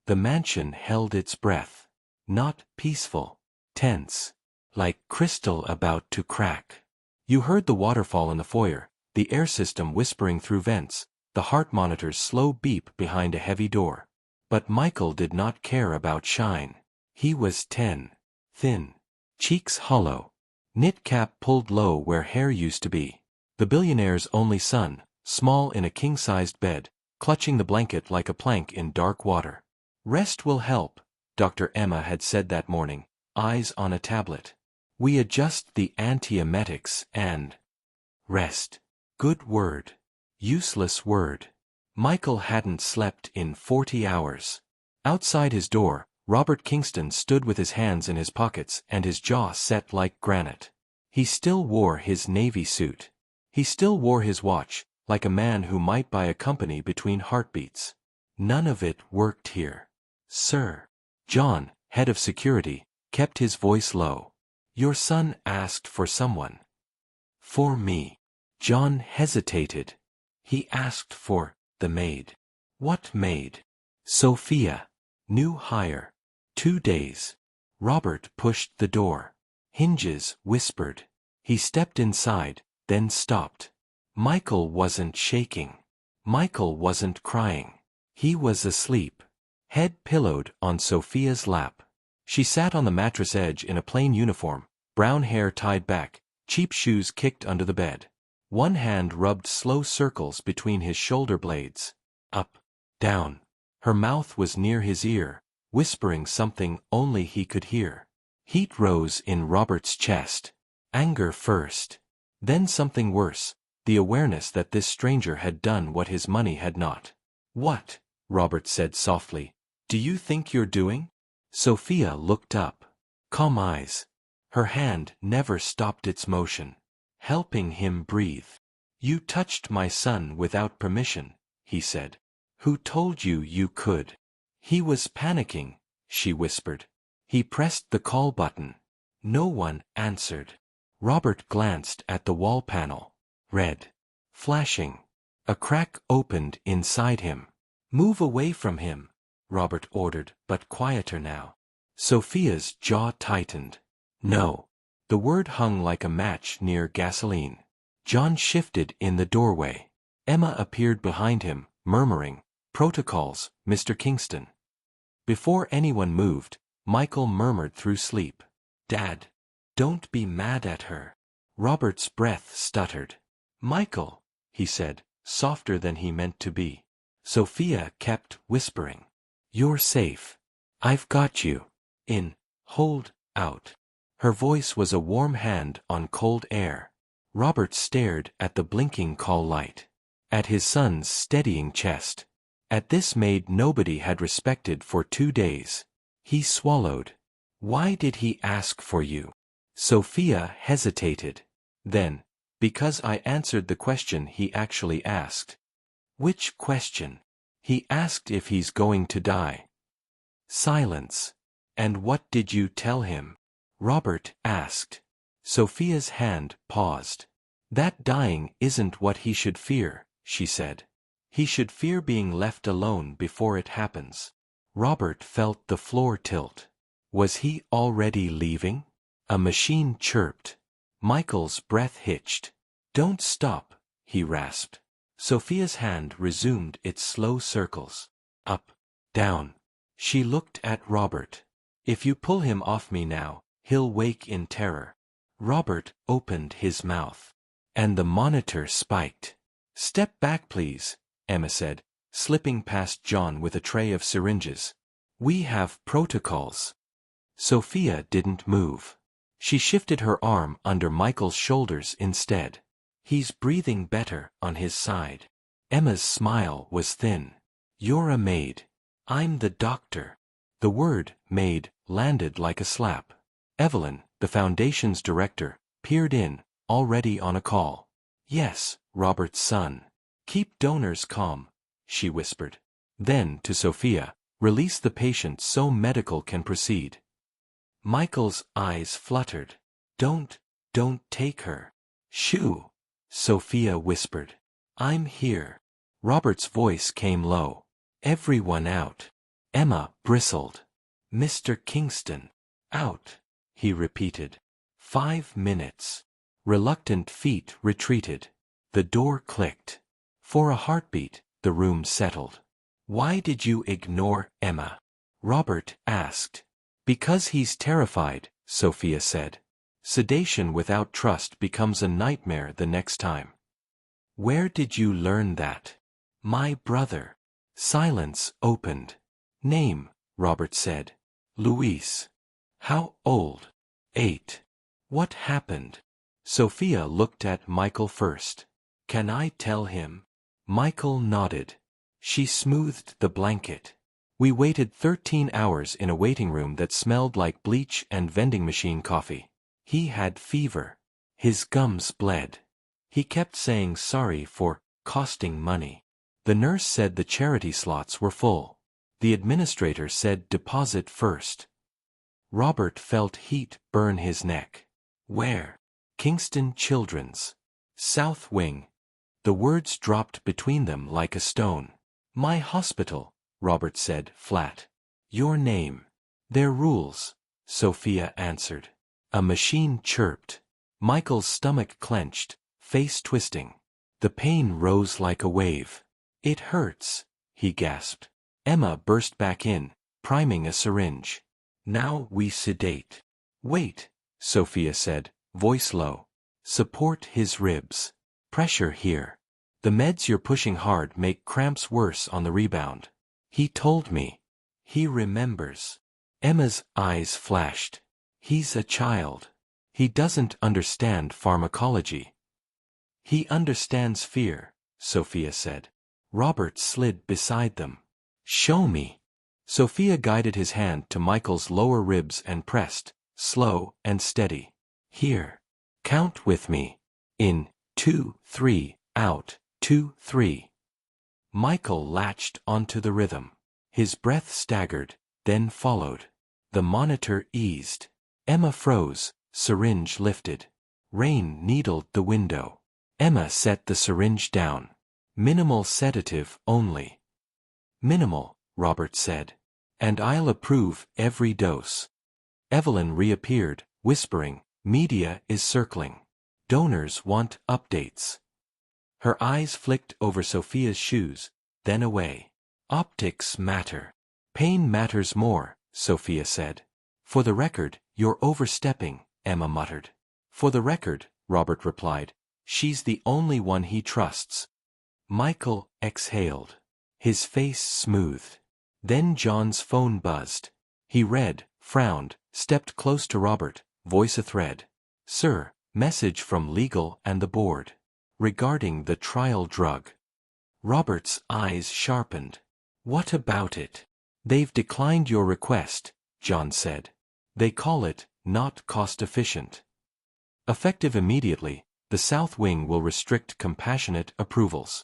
The mansion held its breath. Not peaceful. Tense. Like crystal about to crack. You heard the waterfall in the foyer, the air system whispering through vents, the heart monitor's slow beep behind a heavy door. But Michael did not care about shine. He was 10. Thin. Cheeks hollow. Knit cap pulled low where hair used to be. The billionaire's only son, small in a king-sized bed, clutching the blanket like a plank in dark water. Rest will help, Dr. Emma had said that morning, eyes on a tablet. We adjust the antiemetics and... Rest. Good word. Useless word. Michael hadn't slept in 40 hours. Outside his door, Robert Kingston stood with his hands in his pockets and his jaw set like granite. He still wore his navy suit. He still wore his watch, like a man who might buy a company between heartbeats. None of it worked here. Sir. John, head of security, kept his voice low. Your son asked for someone. For me. John hesitated. He asked for the maid. What maid? Sophia. New hire. 2 days. Robert pushed the door. Hinges whispered. He stepped inside, then stopped. Michael wasn't shaking. Michael wasn't crying. He was asleep. Head pillowed on Sophia's lap. She sat on the mattress edge in a plain uniform, brown hair tied back, cheap shoes kicked under the bed. One hand rubbed slow circles between his shoulder blades. Up, down. Her mouth was near his ear, whispering something only he could hear. Heat rose in Robert's chest. Anger first. Then something worse, the awareness that this stranger had done what his money had not. What? Robert said softly. Do you think you're doing? Sophia looked up. Calm eyes. Her hand never stopped its motion. Helping him breathe. You touched my son without permission, he said. Who told you you could? He was panicking, she whispered. He pressed the call button. No one answered. Robert glanced at the wall panel. Red. Flashing. A crack opened inside him. Move away from him, Robert ordered, but quieter now. Sophia's jaw tightened. No. The word hung like a match near gasoline. John shifted in the doorway. Emma appeared behind him, murmuring, Protocols, Mr. Kingston. Before anyone moved, Michael murmured through sleep. Dad. Don't be mad at her. Robert's breath stuttered. Michael, he said, softer than he meant to be. Sophia kept whispering. You're safe. I've got you. In. Hold out. Her voice was a warm hand on cold air. Robert stared at the blinking call light. At his son's steadying chest. At this maid nobody had respected for 2 days. He swallowed. Why did he ask for you? Sophia hesitated. Then, because I answered the question he actually asked. Which question? He asked if he's going to die. Silence. And what did you tell him? Robert asked. Sophia's hand paused. That dying isn't what he should fear, she said. He should fear being left alone before it happens. Robert felt the floor tilt. Was he already leaving? A machine chirped. Michael's breath hitched. Don't stop, he rasped. Sophia's hand resumed its slow circles. Up, down. She looked at Robert. If you pull him off me now, he'll wake in terror. Robert opened his mouth. And the monitor spiked. Step back, please, Emma said, slipping past John with a tray of syringes. We have protocols. Sophia didn't move. She shifted her arm under Michael's shoulders instead. He's breathing better on his side. Emma's smile was thin. You're a maid. I'm the doctor. The word, maid, landed like a slap. Evelyn, the foundation's director, peered in, already on a call. Yes, Robert's son. Keep donors calm, she whispered. Then, to Sophia, release the patient so medical can proceed. Michael's eyes fluttered. Don't take her. Shoo, Sophia whispered. I'm here. Robert's voice came low. Everyone out. Emma bristled. Mr. Kingston. Out, he repeated. 5 minutes. Reluctant feet retreated. The door clicked. For a heartbeat, the room settled. Why did you ignore Emma? Robert asked. Because he's terrified, Sophia said. Sedation without trust becomes a nightmare the next time. Where did you learn that? My brother. Silence opened. Name, Robert said. Luis. How old? 8. What happened? Sophia looked at Michael first. Can I tell him? Michael nodded. She smoothed the blanket. We waited 13 hours in a waiting room that smelled like bleach and vending machine coffee. He had fever. His gums bled. He kept saying sorry for costing money. The nurse said the charity slots were full. The administrator said deposit first. Robert felt heat burn his neck. Where? Kingston Children's. South Wing. The words dropped between them like a stone. My hospital, Robert said flat. Your name. Their rules, Sophia answered. A machine chirped. Michael's stomach clenched, face twisting. The pain rose like a wave. It hurts, he gasped. Emma burst back in, priming a syringe. Now we sedate. Wait, Sophia said, voice low. Support his ribs. Pressure here. The meds you're pushing hard make cramps worse on the rebound. He told me. He remembers. Emma's eyes flashed. He's a child. He doesn't understand pharmacology. He understands fear, Sophia said. Robert slid beside them. Show me. Sophia guided his hand to Michael's lower ribs and pressed, slow and steady. Here. Count with me. In, 2, 3, out, 2, 3. Michael latched onto the rhythm. His breath staggered, then followed. The monitor eased. Emma froze, syringe lifted. Rain needled the window. Emma set the syringe down. Minimal sedative only. Minimal, Robert said. And I'll approve every dose. Evelyn reappeared, whispering, media is circling. Donors want updates. Her eyes flicked over Sophia's shoes, then away. Optics matter. Pain matters more, Sophia said. For the record, you're overstepping, Emma muttered. For the record, Robert replied. She's the only one he trusts. Michael exhaled. His face smoothed. Then John's phone buzzed. He read, frowned, stepped close to Robert, voice a thread. Sir, message from legal and the board. Regarding the trial drug. Robert's eyes sharpened. What about it? They've declined your request, John said. They call it not cost-efficient. Effective immediately, the South Wing will restrict compassionate approvals.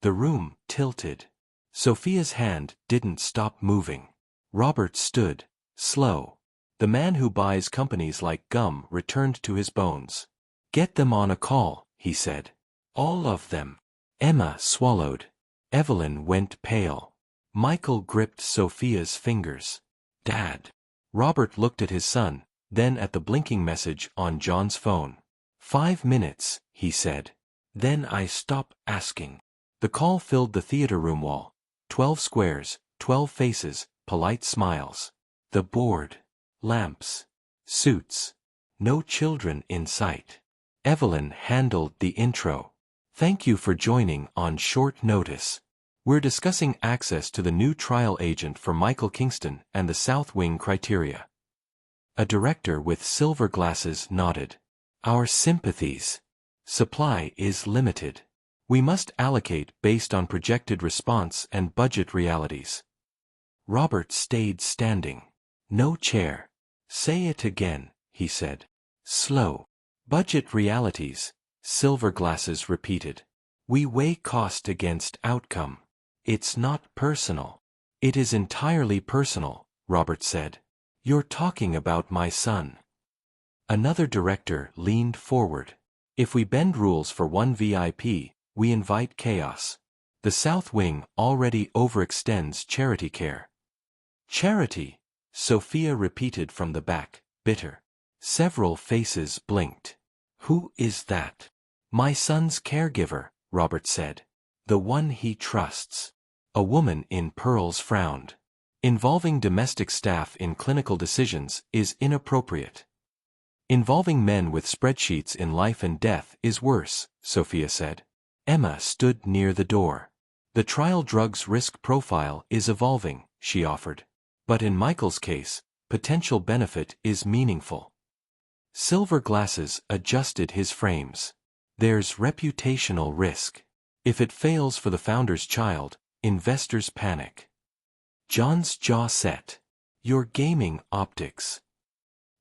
The room tilted. Sophia's hand didn't stop moving. Robert stood, slow. The man who buys companies like gum returned to his bones. Get them on a call, he said. All of them. Emma swallowed. Evelyn went pale. Michael gripped Sophia's fingers. Dad. Robert looked at his son, then at the blinking message on John's phone. 5 minutes, he said. Then I stop asking. The call filled the theater room wall. 12 squares, 12 faces, polite smiles. The board. Lamps. Suits. No children in sight. Evelyn handled the intro. Thank you for joining on short notice. We're discussing access to the new trial agent for Michael Kingston and the South Wing criteria. A director with silver glasses nodded. Our sympathies. Supply is limited. We must allocate based on projected response and budget realities. Robert stayed standing. No chair. Say it again, he said. Slow. Budget realities, silver glasses repeated. We weigh cost against outcome. It's not personal. It is entirely personal, Robert said. You're talking about my son. Another director leaned forward. If we bend rules for one VIP, we invite chaos. The South Wing already overextends charity care. Charity, Sophia repeated from the back, bitter. Several faces blinked. Who is that? My son's caregiver, Robert said. The one he trusts. A woman in pearls frowned. Involving domestic staff in clinical decisions is inappropriate. Involving men with spreadsheets in life and death is worse, Sophia said. Emma stood near the door. The trial drug's risk profile is evolving, she offered. But in Michael's case, potential benefit is meaningful. Silver Glasses adjusted his frames. There's reputational risk. If it fails for the founder's child, investors panic. John's jaw set. You're gaming optics.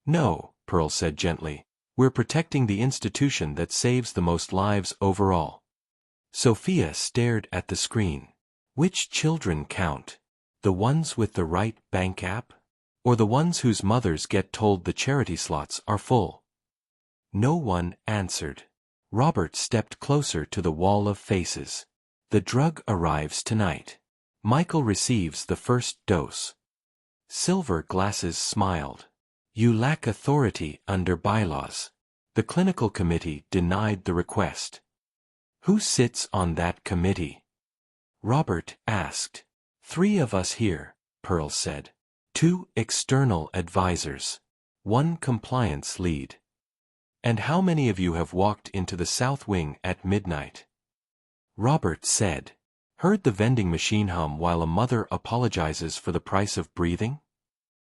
No, Pearl said gently. We're protecting the institution that saves the most lives overall. Sophia stared at the screen. Which children count? The ones with the right bank app? Or the ones whose mothers get told the charity slots are full? No one answered. Robert stepped closer to the wall of faces. The drug arrives tonight. Michael receives the first dose. Silver Glasses smiled. You lack authority under bylaws. The clinical committee denied the request. Who sits on that committee? Robert asked. 3 of us here, Pearl said. 2 external advisors. 1 compliance lead. And how many of you have walked into the south wing at midnight? Robert said. Heard the vending machine hum while a mother apologizes for the price of breathing?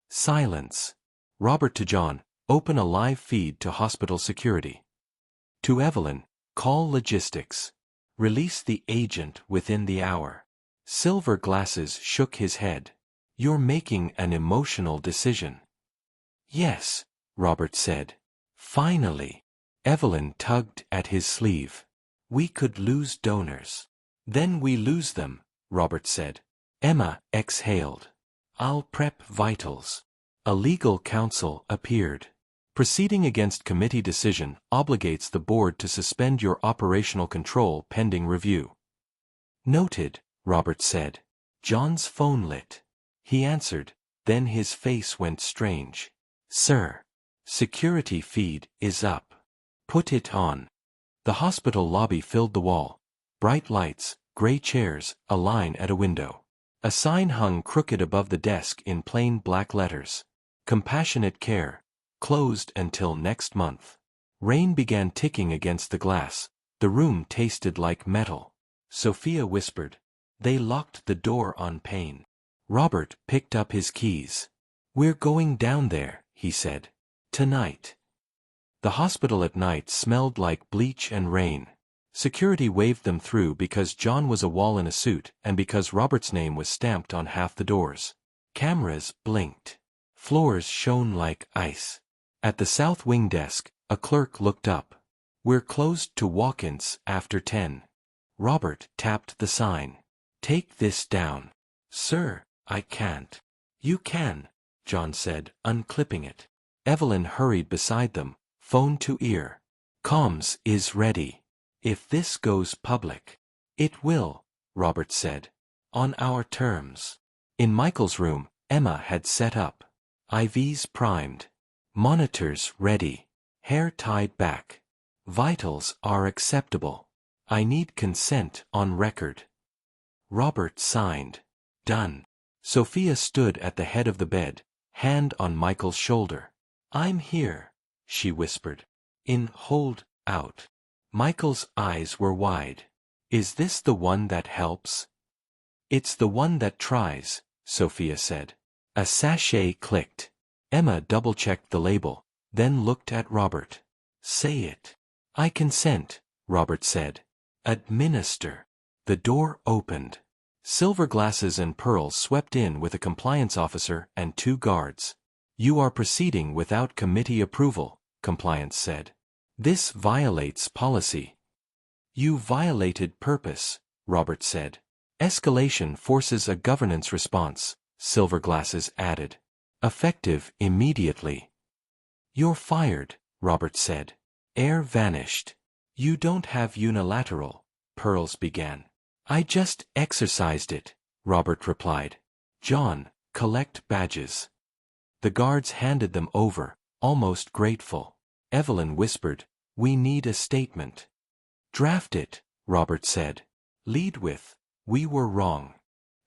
Silence. Robert to John, open a live feed to hospital security. To Evelyn, call logistics. Release the agent within the hour. Silver Glasses shook his head. You're making an emotional decision. Yes, Robert said. Finally. Evelyn tugged at his sleeve. We could lose donors. Then we lose them, Robert said. Emma exhaled. I'll prep vitals. A legal counsel appeared. Proceeding against committee decision obligates the board to suspend your operational control pending review. Noted, Robert said. John's phone lit. He answered, then his face went strange. Sir. Security feed is up. Put it on. The hospital lobby filled the wall. Bright lights, gray chairs, a line at a window. A sign hung crooked above the desk in plain black letters. Compassionate care. Closed until next month. Rain began ticking against the glass. The room tasted like metal. Sophia whispered. They locked the door on pain. Robert picked up his keys. We're going down there, he said. Tonight. The hospital at night smelled like bleach and rain. Security waved them through because John was a wall in a suit and because Robert's name was stamped on half the doors. Cameras blinked. Floors shone like ice. At the south wing desk, a clerk looked up. We're closed to walk-ins after 10. Robert tapped the sign. Take this down. Sir, I can't. You can, John said, unclipping it. Evelyn hurried beside them, phone to ear. Comms is ready. If this goes public. It will, Robert said. On our terms. In Michael's room, Emma had set up. IVs primed. Monitors ready. Hair tied back. Vitals are acceptable. I need consent on record. Robert signed. Done. Sophia stood at the head of the bed, hand on Michael's shoulder. I'm here, she whispered. In hold out. Michael's eyes were wide. Is this the one that helps? It's the one that tries, Sophia said. A sachet clicked. Emma double-checked the label, then looked at Robert. Say it. I consent, Robert said. Administer. The door opened. Silver Glasses and Pearl swept in with a compliance officer and 2 guards. You are proceeding without committee approval, compliance said. This violates policy. You violated purpose, Robert said. Escalation forces a governance response, Silver Glasses added. Effective immediately. You're fired, Robert said. Air vanished. You don't have unilateral, Pearls began. I just exercised it, Robert replied. John, Collect badges. The guards handed them over, almost grateful. Evelyn whispered, "We need a statement." "Draft it," Robert said. "Lead with, 'We were wrong.'"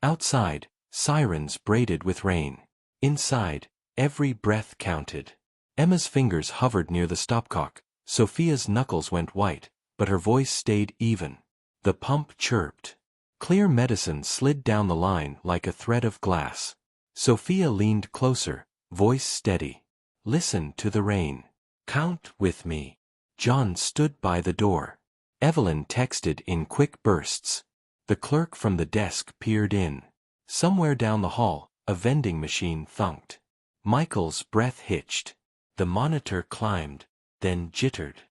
Outside, sirens braided with rain. Inside, every breath counted. Emma's fingers hovered near the stopcock. Sophia's knuckles went white, but her voice stayed even. The pump chirped. Clear medicine slid down the line like a thread of glass. Sophia leaned closer, voice steady. "Listen to the rain. Count with me." John stood by the door. Evelyn texted in quick bursts. The clerk from the desk peered in. Somewhere down the hall, a vending machine thunked. Michael's breath hitched. The monitor climbed, then jittered.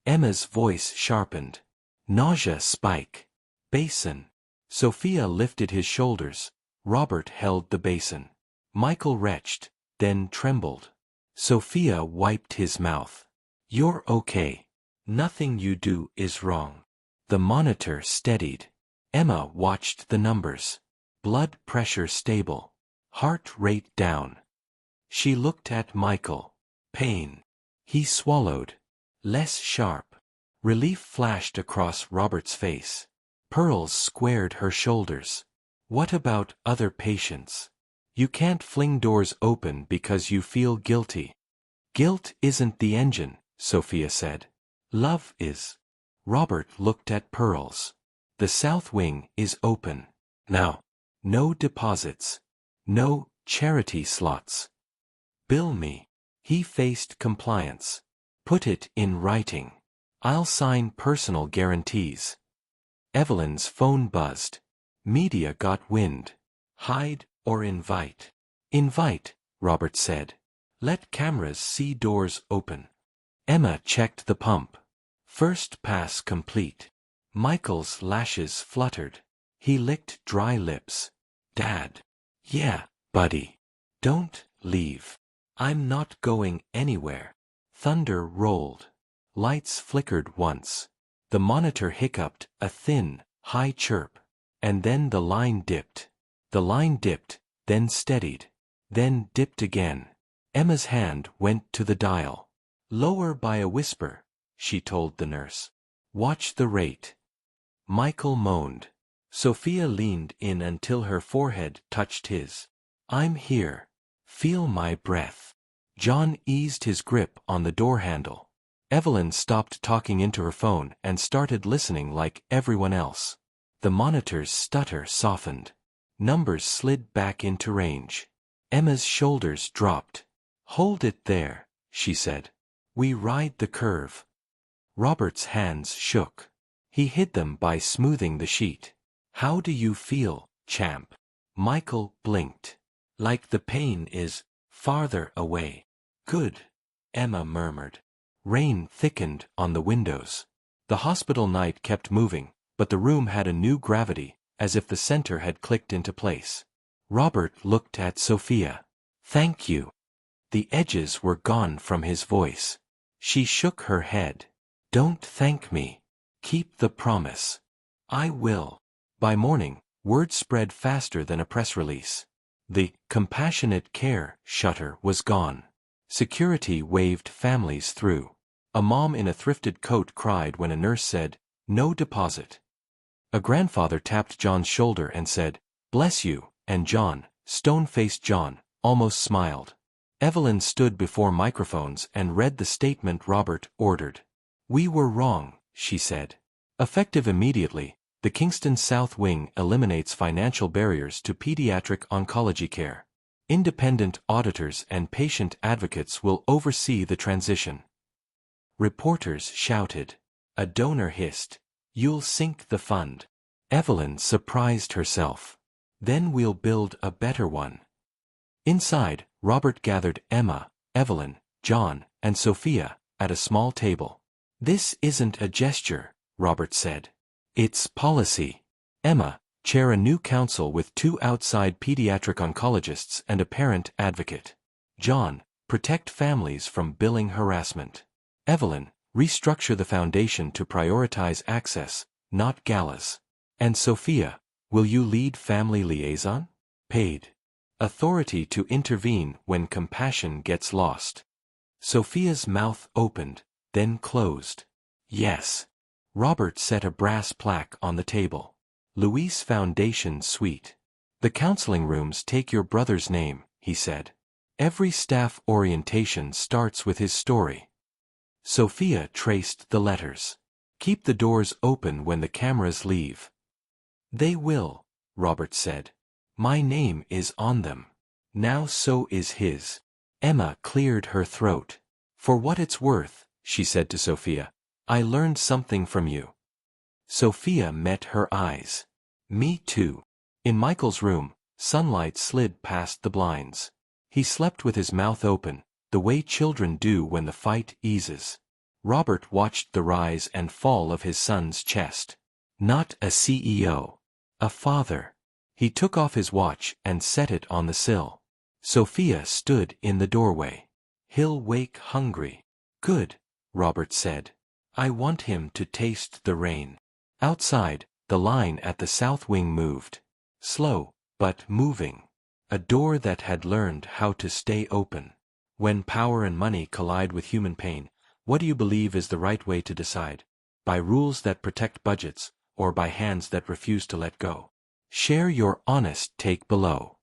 Emma's voice sharpened. "Nausea spike. Basin." Sophia lifted his shoulders. Robert held the basin. Michael retched, then trembled. Sophia wiped his mouth. "You're okay. Nothing you do is wrong." The monitor steadied. Emma watched the numbers. Blood pressure stable. Heart rate down. She looked at Michael. Pain. He swallowed. Less sharp. Relief flashed across Robert's face. Pearls squared her shoulders. "What about other patients? You can't fling doors open because you feel guilty." "Guilt isn't the engine," Sophia said. "Love is." Robert looked at Pearls. "The south wing is open. Now. No deposits. No charity slots. Bill me." He faced compliance. "Put it in writing. I'll sign personal guarantees." Evelyn's phone buzzed. Media got wind. "Hide or invite?" "Invite," Robert said. "Let cameras see doors open." Emma checked the pump. First pass complete. Michael's lashes fluttered. He licked dry lips. "Dad." "Yeah, buddy. Don't leave." "I'm not going anywhere." Thunder rolled. Lights flickered once. The monitor hiccuped, a thin, high chirp. And then the line dipped. The line dipped, then steadied. Then dipped again. Emma's hand went to the dial. "Lower by a whisper," she told the nurse. "Watch the rate." Michael moaned. Sophia leaned in until her forehead touched his. "I'm here. Feel my breath." John eased his grip on the door handle. Evelyn stopped talking into her phone and started listening like everyone else. The monitor's stutter softened. Numbers slid back into range. Emma's shoulders dropped. "Hold it there," she said. "We ride the curve." Robert's hands shook. He hid them by smoothing the sheet. "How do you feel, champ?" Michael blinked. "Like the pain is farther away." "Good," Emma murmured. Rain thickened on the windows. The hospital night kept moving, but the room had a new gravity, as if the center had clicked into place. Robert looked at Sophia. "Thank you." The edges were gone from his voice. She shook her head. "Don't thank me. Keep the promise." "I will." By morning, word spread faster than a press release. The compassionate care shutter was gone. Security waved families through. A mom in a thrifted coat cried when a nurse said, "No deposit." A grandfather tapped John's shoulder and said, "Bless you," and John, stone-faced John, almost smiled. Evelyn stood before microphones and read the statement Robert ordered. "We were wrong," she said. Effective immediately, the Kingston South Wing eliminates financial barriers to pediatric oncology care. Independent auditors and patient advocates will oversee the transition. Reporters shouted. A donor hissed, "You'll sink the fund." Evelyn surprised herself. "Then we'll build a better one." Inside, Robert gathered Emma, Evelyn, John, and Sophia at a small table. "This isn't a gesture," Robert said. "It's policy." Emma, chair a new council with 2 outside pediatric oncologists and a parent advocate. John, protect families from billing harassment. Evelyn, restructure the foundation to prioritize access, not galas. And Sophia, will you lead family liaison? Paid. Authority to intervene when compassion gets lost. Sophia's mouth opened, then closed. Yes. Robert set a brass plaque on the table. Luis Foundation Suite. The counseling rooms take your brother's name, he said. Every staff orientation starts with his story. Sophia traced the letters. Keep the doors open when the cameras leave. They will, Robert said. My name is on them. Now so is his. Emma cleared her throat. For what it's worth, she said to Sophia, I learned something from you. Sophia met her eyes. Me too. In Michael's room, sunlight slid past the blinds. He slept with his mouth open, the way children do when the fight eases. Robert watched the rise and fall of his son's chest. Not a CEO. A father. He took off his watch and set it on the sill. Sophia stood in the doorway. He'll wake hungry. Good, Robert said. I want him to taste the rain. Outside, the line at the south wing moved. Slow, but moving. A door that had learned how to stay open. When power and money collide with human pain, what do you believe is the right way to decide? By rules that protect budgets, or by hands that refuse to let go? Share your honest take below.